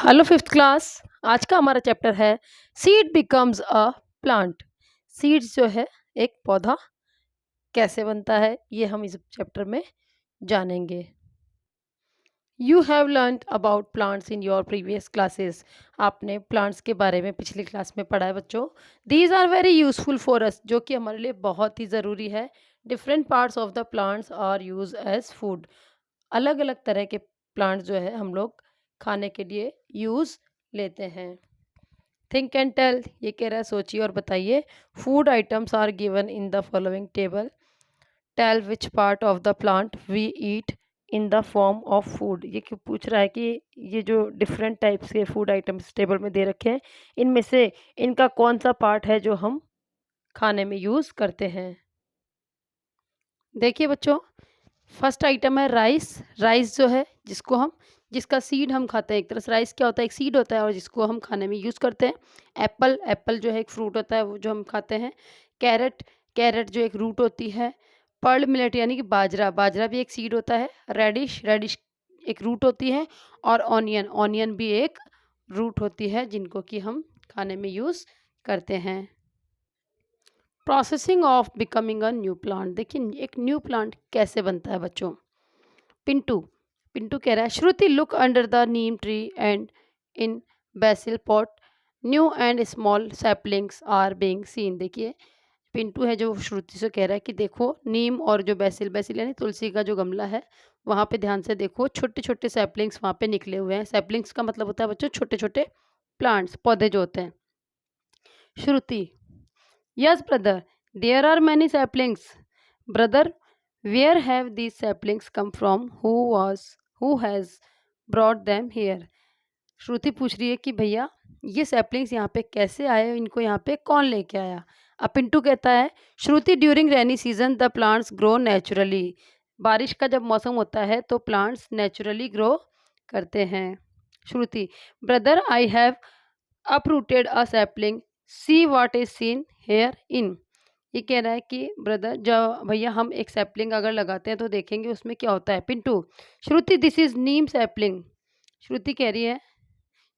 Hello fifth class. आज का हमारा चैप्टर है seed becomes a plant. Seeds जो है एक पौधा कैसे बनता है ये हम इस चैप्टर में जानेंगे। You have learned about plants in your previous classes. आपने प्लांट्स के बारे में पिछली क्लास में पढ़ा है बच्चों। These are very useful for us, जो कि हमारे लिए बहुत ही ज़रूरी है। Different parts of the plants are use as food. अलग अलग तरह के प्लांट्स जो है हम लोग खाने के लिए यूज़ लेते हैं। थिंक एंड टेल, ये कह रहा है सोचिए और बताइए। Food items are given in the following table. Tell which part of the plant we eat in the form of food. ये क्यों पूछ रहा है कि ये जो डिफरेंट टाइप्स के फूड आइटम्स टेबल में दे रखे हैं, इनमें से इनका कौन सा पार्ट है जो हम खाने में यूज़ करते हैं। देखिए बच्चों, फर्स्ट आइटम है राइस। राइस जो है जिसका सीड हम खाते हैं। एक तरह से राइस क्या होता है, एक सीड होता है और जिसको हम खाने में यूज़ करते हैं। एप्पल, एप्पल जो है एक फ्रूट होता है वो जो हम खाते हैं। कैरेट, कैरेट जो एक रूट होती है। पर्ल मिलेट यानी कि बाजरा, बाजरा भी एक सीड होता है। रेडिश, रेडिश एक रूट होती है। और ऑनियन, ऑनियन भी एक रूट होती है जिनको कि हम खाने में यूज़ करते हैं। Processing of becoming a new plant. देखिए एक न्यू प्लांट कैसे बनता है बच्चों। पिंटू, पिंटू कह रहा है Shruti look under the neem tree and in basil pot new and small saplings are being seen. देखिए पिंटू है जो श्रुति से कह रहा है कि देखो नीम और जो बेसिल, बेसिल यानी तुलसी का जो गमला है वहाँ पे ध्यान से देखो, छोटे छोटे सैपलिंग्स वहाँ पे निकले हुए हैं। सैपलिंग्स का मतलब होता है बच्चों छोटे छोटे प्लांट्स, पौधे जो होते हैं। श्रुति, yes brother, there are many saplings. Brother, where have these saplings come from? Who has brought them here? श्रुति पूछ रही है कि भैया ये सैपलिंग्स यहाँ पे कैसे आए, इनको यहाँ पे कौन लेके आया। अब पिंटू कहता है Shruti during rainy season the plants grow naturally. बारिश का जब मौसम होता है तो प्लांट्स नेचुरली ग्रो करते हैं। Shruti, brother I have uprooted a sapling, see what is seen here in। ये कह रहा है कि ब्रदर जब भैया हम एक सैपलिंग अगर लगाते हैं तो देखेंगे उसमें क्या होता है। पिंटू, श्रुति दिस इज नीम सैपलिंग। श्रुति कह रही है,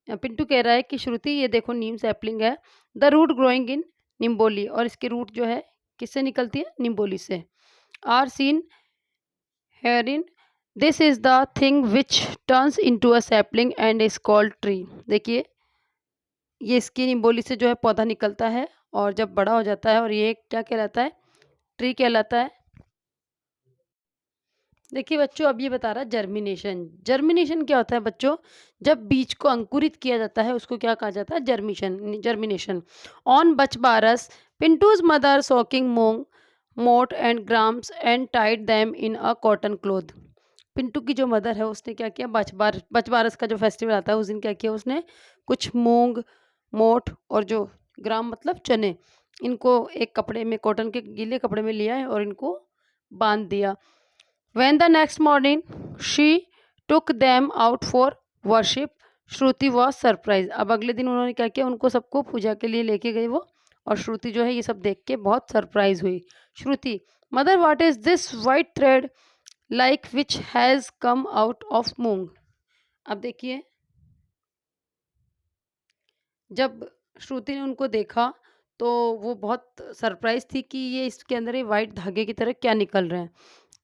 पिंटू कह रहा है कि श्रुति ये देखो नीम सैपलिंग है। द रूट ग्रोइंग इन निम्बोली, और इसकी रूट जो है किससे निकलती है, निम्बोली से। Are seen here in, this is the thing which turns into a sapling and is called tree. देखिए ये इसकी निम्बोली से जो है पौधा निकलता है और जब बड़ा हो जाता है और ये क्या कहलाता है, ट्री कहलाता है। देखिए बच्चों अब ये बता रहा है जर्मिनेशन। जर्मिनेशन क्या होता है बच्चों, जब बीज को अंकुरित किया जाता है उसको क्या कहा जाता है, जर्मिनेशन। ऑन बच बारस पिंटूज mother soaking moong moth and grams and tied them in a cotton cloth. Pintu की जो मदर है उसने क्या किया, बच बारस का जो फेस्टिवल आता है उस दिन क्या किया उसने, कुछ मूंग, मोठ और जो ग्राम मतलब चने, इनको एक कपड़े में, कॉटन के गीले कपड़े में लिया है और इनको बांध दिया। When the next morning she took them out for worship, Shruti was surprised। अब अगले दिन उन्होंने क्या किया, उनको सबको पूजा के लिए लेके गए वो, और श्रुति जो है ये सब देख के बहुत सरप्राइज हुई। Shruti, mother what is this white thread like which has come out of moong. अब देखिए जब श्रुति ने उनको देखा तो वो बहुत सरप्राइज थी कि ये इसके अंदर ये वाइट धागे की तरह क्या निकल रहे हैं।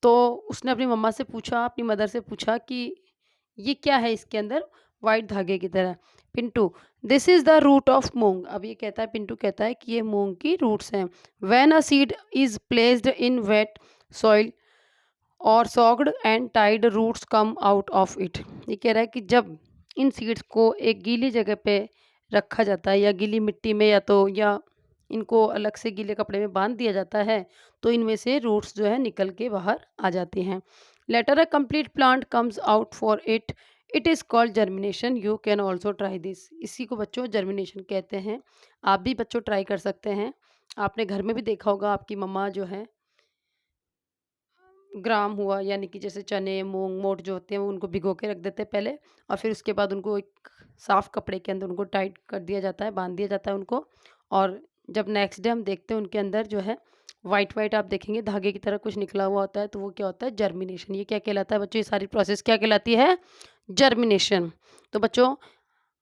तो उसने अपनी मम्मा से पूछा, अपनी मदर से पूछा कि ये क्या है इसके अंदर वाइट धागे की तरह। Pintu, this is the root of moong. अब ये कहता है, पिंटू कहता है कि ये मूंग की रूट्स हैं। When a seed is placed in wet soil और soaked and tied roots come out of it. ये कह रहा है कि जब इन सीड्स को एक गीली जगह पे रखा जाता है या गीली मिट्टी में या इनको अलग से गीले कपड़े में बांध दिया जाता है तो इनमें से रूट्स जो है निकल के बाहर आ जाती हैं। Later a complete plant comes out for it, it is called germination. You can also try this. इसी को बच्चों जर्मिनेशन कहते हैं। आप भी बच्चों ट्राई कर सकते हैं। आपने घर में भी देखा होगा आपकी मम्मा जो है ग्राम हुआ यानी कि जैसे चने, मूँग, मोठ जो होते हैं वो उनको भिगो के रख देते हैं पहले, और फिर उसके बाद उनको एक साफ़ कपड़े के अंदर उनको टाइट कर दिया जाता है, बाँध दिया जाता है उनको। और जब नेक्स्ट डे हम देखते हैं उनके अंदर जो है व्हाइट आप देखेंगे धागे की तरह कुछ निकला हुआ होता है, तो वो क्या होता है, जर्मिनेशन। ये क्या कहलाता है बच्चों, ये सारी प्रोसेस क्या कहलाती है, जर्मिनेशन। तो बच्चों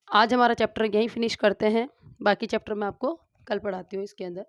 आज हमारा चैप्टर यहीं फिनिश करते हैं। बाकी चैप्टर मैं आपको कल पढ़ाती हूँ इसके अंदर।